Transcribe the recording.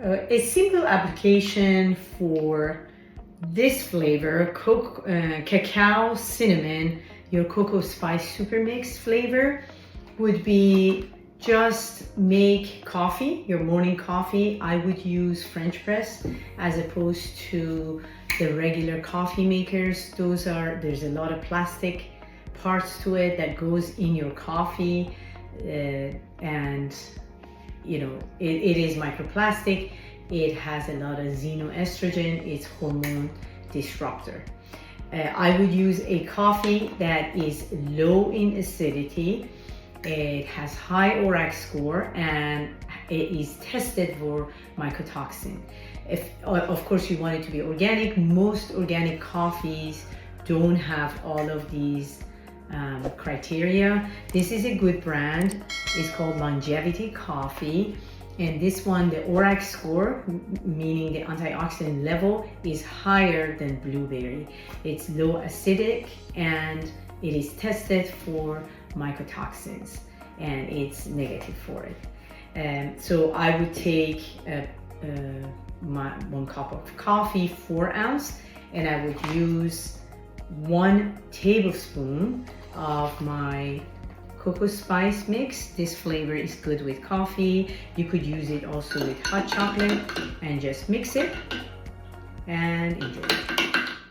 A simple application for this flavor, cacao, cinnamon, your CocoSpice SuperMix flavor, would be just make coffee, your morning coffee. I would use French press as opposed to the regular coffee makers. There's a lot of plastic parts to it that goes in your coffee, and you know, it is microplastic. It has a lot of xenoestrogen. It's hormone disruptor. I would use a coffee that is low in acidity. It has high ORAC score and it is tested for mycotoxin. If, of course, you want it to be organic. Most organic coffees don't have all of these criteria. This is a good brand. It's called Longevity Coffee. And this one, the ORAC score, meaning the antioxidant level, is higher than blueberry. It's low acidic and it is tested for mycotoxins and it's negative for it. So I would take my 1 cup of coffee, 4 ounce, and I would use 1 tablespoon of my CocoSpice mix. This flavor is good with coffee. You could use it also with hot chocolate and just mix it and enjoy it.